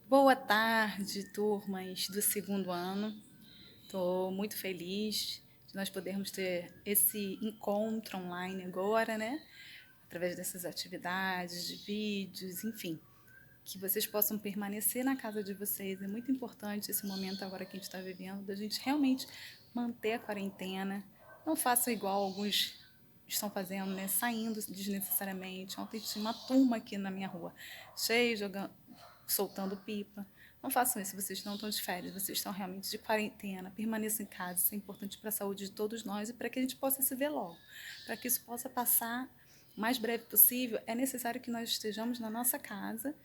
Boa tarde, turmas do segundo ano. Estou muito feliz de nós podermos ter esse encontro online agora, né? Através dessas atividades, de vídeos, enfim. Que vocês possam permanecer na casa de vocês. É muito importante esse momento agora que a gente está vivendo, da gente realmente manter a quarentena. Não façam igual alguns estão fazendo, né? Saindo desnecessariamente. Ontem tinha uma turma aqui na minha rua, cheia, jogando, soltando pipa. Não façam isso, vocês não estão de férias, vocês estão realmente de quarentena. Permaneçam em casa, isso é importante para a saúde de todos nós e para que a gente possa se ver logo. Para que isso possa passar o mais breve possível, é necessário que nós estejamos na nossa casa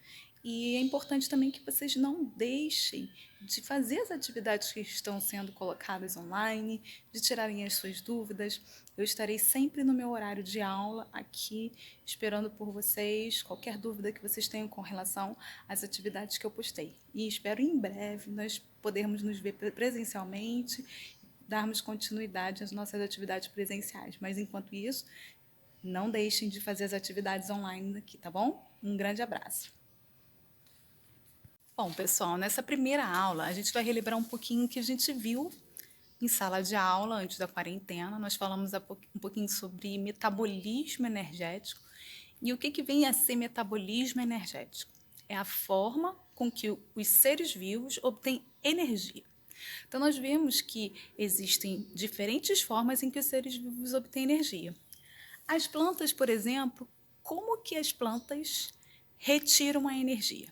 e é importante também que vocês não deixem de fazer as atividades que estão sendo colocadas online, de tirarem as suas dúvidas. Eu estarei sempre no meu horário de aula aqui, esperando por vocês, qualquer dúvida que vocês tenham com relação às atividades que eu postei. E espero em breve nós podermos nos ver presencialmente, darmos continuidade às nossas atividades presenciais. Mas enquanto isso, não deixem de fazer as atividades online aqui, tá bom? Um grande abraço. Bom, pessoal, nessa primeira aula a gente vai relembrar um pouquinho o que a gente viu em sala de aula antes da quarentena. Nós falamos um pouquinho sobre metabolismo energético. E o que vem a ser metabolismo energético? É a forma com que os seres vivos obtêm energia. Então, nós vemos que existem diferentes formas em que os seres vivos obtêm energia. As plantas, por exemplo, como que as plantas retiram a energia?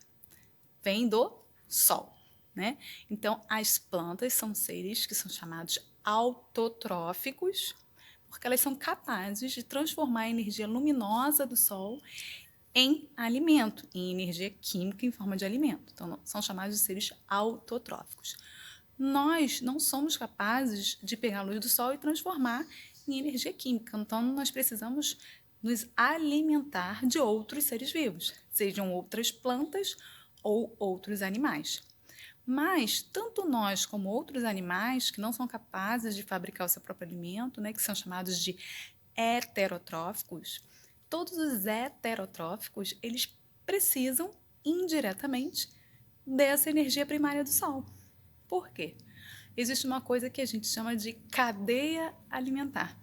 Vem do sol, né? Então, as plantas são seres que são chamados autotróficos, porque elas são capazes de transformar a energia luminosa do sol em alimento, em energia química em forma de alimento. Então, são chamados de seres autotróficos. Nós não somos capazes de pegar a luz do sol e transformar em energia química. Então, nós precisamos nos alimentar de outros seres vivos, sejam outras plantas ou outros animais. Mas, tanto nós como outros animais que não são capazes de fabricar o seu próprio alimento, né, que são chamados de heterotróficos, todos os heterotróficos, eles precisam indiretamente dessa energia primária do sol. Por quê? Existe uma coisa que a gente chama de cadeia alimentar.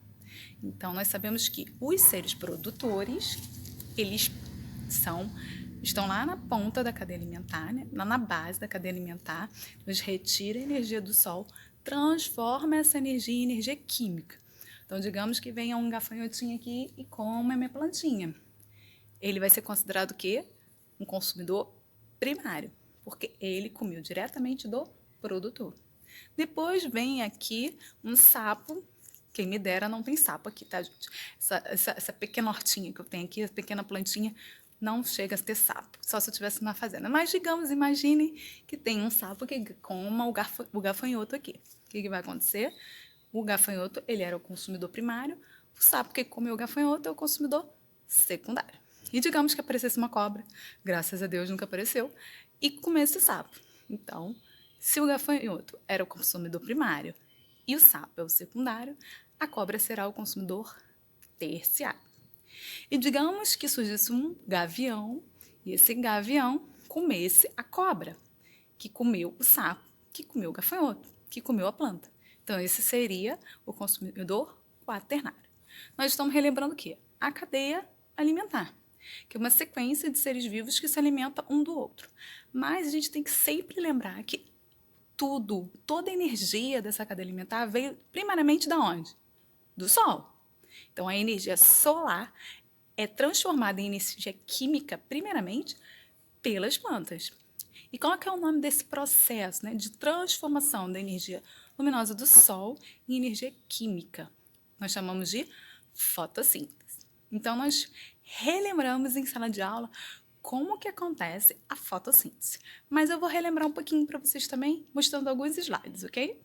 Então, nós sabemos que os seres produtores, eles estão lá na ponta da cadeia alimentar, né? Lá na base da cadeia alimentar, eles retiram a energia do sol, transforma essa energia em energia química. Então, digamos que venha um gafanhotinho aqui e coma a minha plantinha. Ele vai ser considerado o quê? Um consumidor primário, porque ele comeu diretamente do produtor. Depois vem aqui um sapo. Quem me dera não tem sapo aqui, tá, gente? Essa pequena hortinha que eu tenho aqui, essa pequena plantinha, não chega a ter sapo, só se eu estivesse na fazenda. Mas, digamos, imagine que tem um sapo que coma o gafanhoto aqui. O que vai acontecer? O gafanhoto, ele era o consumidor primário, o sapo que comeu o gafanhoto é o consumidor secundário. E digamos que aparecesse uma cobra, graças a Deus nunca apareceu, e comesse o sapo. Então, se o gafanhoto era o consumidor primário e o sapo é o secundário, a cobra será o consumidor terciário. E digamos que surgisse um gavião e esse gavião comesse a cobra, que comeu o sapo, que comeu o gafanhoto, que comeu a planta. Então, esse seria o consumidor quaternário. Nós estamos relembrando o quê? A cadeia alimentar, que é uma sequência de seres vivos que se alimentam um do outro. Mas a gente tem que sempre lembrar que toda a energia dessa cadeia alimentar veio primariamente da onde? Do Sol. Então, a energia solar é transformada em energia química, primeiramente, pelas plantas. E qual que é o nome desse processo, né, de transformação da energia luminosa do Sol em energia química? Nós chamamos de fotossíntese. Então, nós relembramos em sala de aula como que acontece a fotossíntese. Mas eu vou relembrar um pouquinho para vocês também, mostrando alguns slides, ok?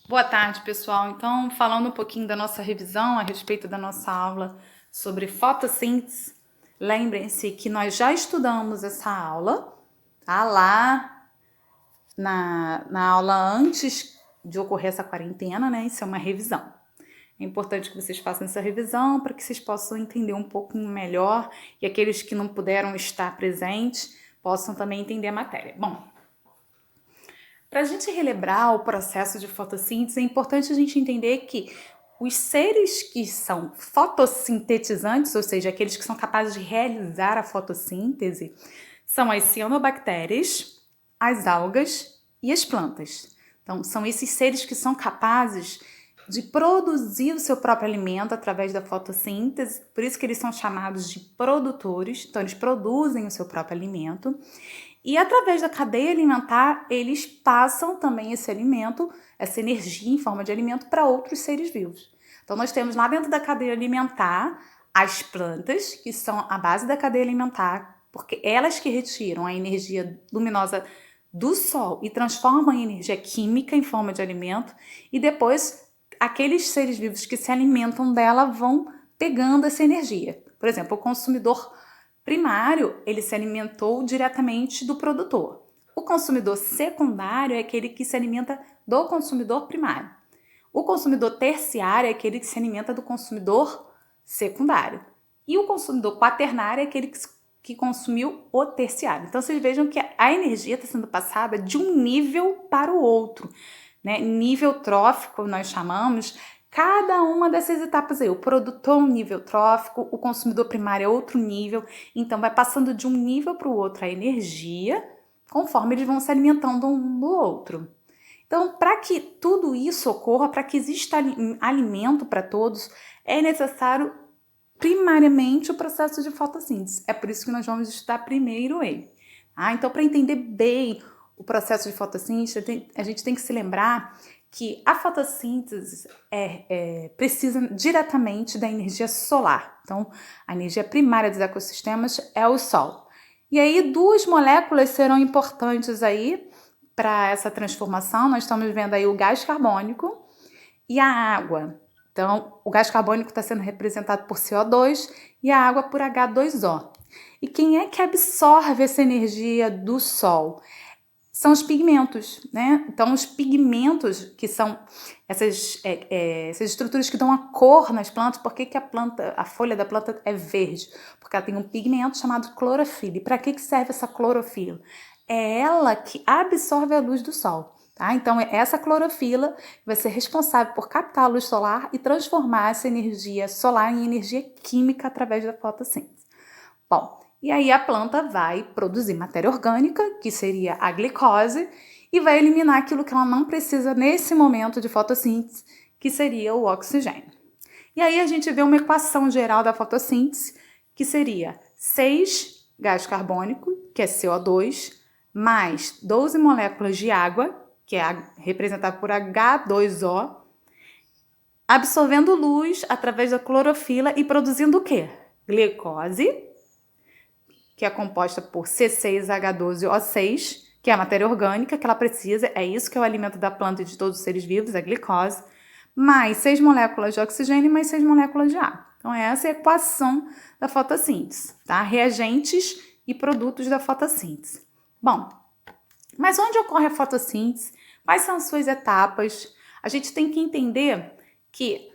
Boa tarde, pessoal. Então, falando um pouquinho da nossa revisão a respeito da nossa aula sobre fotossíntese, lembrem-se que nós já estudamos essa aula, tá? Lá na aula antes de ocorrer essa quarentena, né? Isso é uma revisão. É importante que vocês façam essa revisão para que vocês possam entender um pouco melhor e aqueles que não puderam estar presentes possam também entender a matéria. Bom, para a gente relembrar o processo de fotossíntese, é importante a gente entender que os seres que são fotossintetizantes, ou seja, aqueles que são capazes de realizar a fotossíntese, são as cianobactérias, as algas e as plantas. Então, são esses seres que são capazes de produzir o seu próprio alimento através da fotossíntese, por isso que eles são chamados de produtores, então eles produzem o seu próprio alimento. E através da cadeia alimentar, eles passam também esse alimento, essa energia em forma de alimento para outros seres vivos. Então nós temos lá dentro da cadeia alimentar as plantas, que são a base da cadeia alimentar, porque elas que retiram a energia luminosa do sol e transformam em energia química em forma de alimento, e depois aqueles seres vivos que se alimentam dela vão pegando essa energia. Por exemplo, o consumidor primário, ele se alimentou diretamente do produtor. O consumidor secundário é aquele que se alimenta do consumidor primário. O consumidor terciário é aquele que se alimenta do consumidor secundário. E o consumidor quaternário é aquele que consumiu o terciário. Então, vocês vejam que a energia está sendo passada de um nível para o outro, né? Nível trófico, nós chamamos. Cada uma dessas etapas aí, o produtor é um nível trófico, o consumidor primário é outro nível, então vai passando de um nível para o outro a energia, conforme eles vão se alimentando um do outro. Então, para que tudo isso ocorra, para que exista alimento para todos, é necessário primariamente o processo de fotossíntese. É por isso que nós vamos estudar primeiro ele. Então, para entender bem o processo de fotossíntese, a gente tem que se lembrar que a fotossíntese precisa diretamente da energia solar. Então, a energia primária dos ecossistemas é o Sol. E aí, duas moléculas serão importantes aí para essa transformação. Nós estamos vendo aí o gás carbônico e a água. Então, o gás carbônico está sendo representado por CO2 e a água por H2O. E quem é que absorve essa energia do Sol? São os pigmentos, né? Então, os pigmentos, que são essas estruturas que dão a cor nas plantas. Por que a folha da planta é verde? Porque ela tem um pigmento chamado clorofila. E para que serve essa clorofila? É ela que absorve a luz do sol, tá? Então, é essa clorofila que vai ser responsável por captar a luz solar e transformar essa energia solar em energia química através da fotossíntese. Bom, e aí a planta vai produzir matéria orgânica, que seria a glicose, e vai eliminar aquilo que ela não precisa nesse momento de fotossíntese, que seria o oxigênio. E aí a gente vê uma equação geral da fotossíntese, que seria 6 gás carbônico, que é CO2, mais 12 moléculas de água, que é representada por H2O, absorvendo luz através da clorofila e produzindo o quê? Glicose, que é composta por C6H12O6, que é a matéria orgânica que ela precisa, é isso que é o alimento da planta e de todos os seres vivos, a glicose, mais 6 moléculas de oxigênio e mais 6 moléculas de água. Então, essa é a equação da fotossíntese, tá? Reagentes e produtos da fotossíntese. Bom, mas onde ocorre a fotossíntese? Quais são as suas etapas? A gente tem que entender que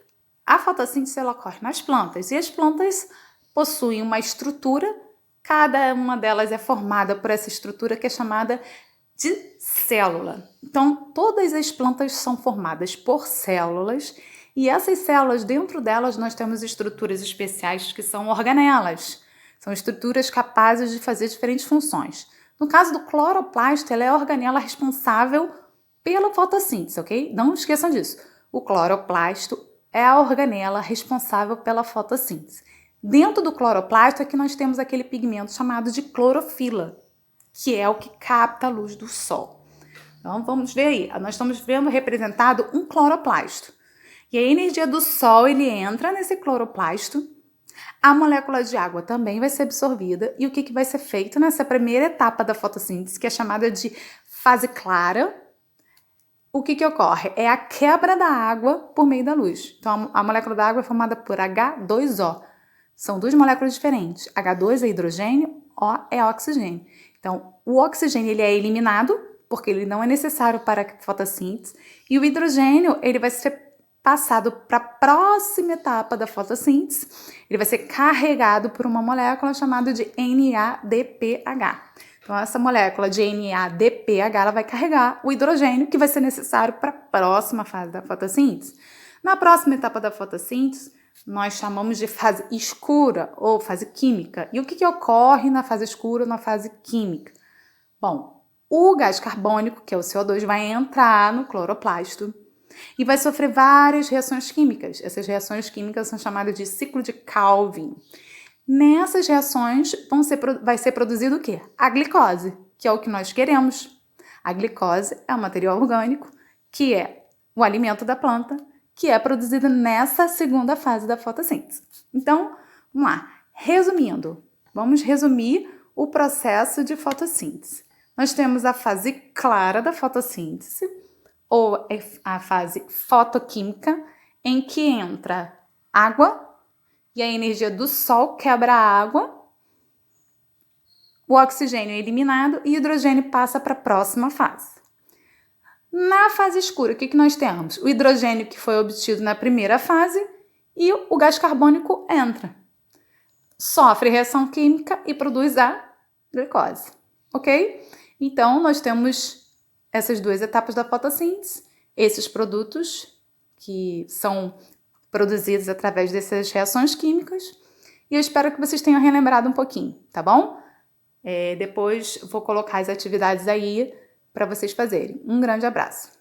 a fotossíntese ela ocorre nas plantas, e as plantas possuem uma estrutura. Cada uma delas é formada por essa estrutura que é chamada de célula. Então, todas as plantas são formadas por células e essas células, dentro delas, nós temos estruturas especiais que são organelas. São estruturas capazes de fazer diferentes funções. No caso do cloroplasto, ela é a organela responsável pela fotossíntese, ok? Não esqueçam disso. O cloroplasto é a organela responsável pela fotossíntese. Dentro do cloroplasto é que nós temos aquele pigmento chamado de clorofila, que é o que capta a luz do sol. Então, vamos ver aí. Nós estamos vendo representado um cloroplasto. E a energia do sol, ele entra nesse cloroplasto. A molécula de água também vai ser absorvida. E o que vai ser feito nessa primeira etapa da fotossíntese, que é chamada de fase clara? O que ocorre? É a quebra da água por meio da luz. Então, a molécula da água é formada por H2O. São duas moléculas diferentes. H2 é hidrogênio, O é oxigênio. Então, o oxigênio ele é eliminado, porque ele não é necessário para a fotossíntese, e o hidrogênio ele vai ser passado para a próxima etapa da fotossíntese. Ele vai ser carregado por uma molécula chamada de NADPH. Então, essa molécula de NADPH ela vai carregar o hidrogênio que vai ser necessário para a próxima fase da fotossíntese. Na próxima etapa da fotossíntese, nós chamamos de fase escura ou fase química. E o que ocorre na fase escura ou na fase química? Bom, o gás carbônico, que é o CO2, vai entrar no cloroplasto e vai sofrer várias reações químicas. Essas reações químicas são chamadas de ciclo de Calvin. Nessas reações vai ser produzido o quê? A glicose, que é o que nós queremos. A glicose é um material orgânico, que é o alimento da planta, que é produzido nessa segunda fase da fotossíntese. Então, vamos lá. Resumindo, vamos resumir o processo de fotossíntese. Nós temos a fase clara da fotossíntese, ou a fase fotoquímica, em que entra água, e a energia do sol quebra a água, o oxigênio é eliminado e o hidrogênio passa para a próxima fase. Na fase escura, o que nós temos? O hidrogênio que foi obtido na primeira fase e o gás carbônico entra. Sofre reação química e produz a glicose, ok? Então, nós temos essas duas etapas da fotossíntese, esses produtos que são produzidos através dessas reações químicas, e eu espero que vocês tenham relembrado um pouquinho, tá bom? Depois vou colocar as atividades aí para vocês fazerem. Um grande abraço!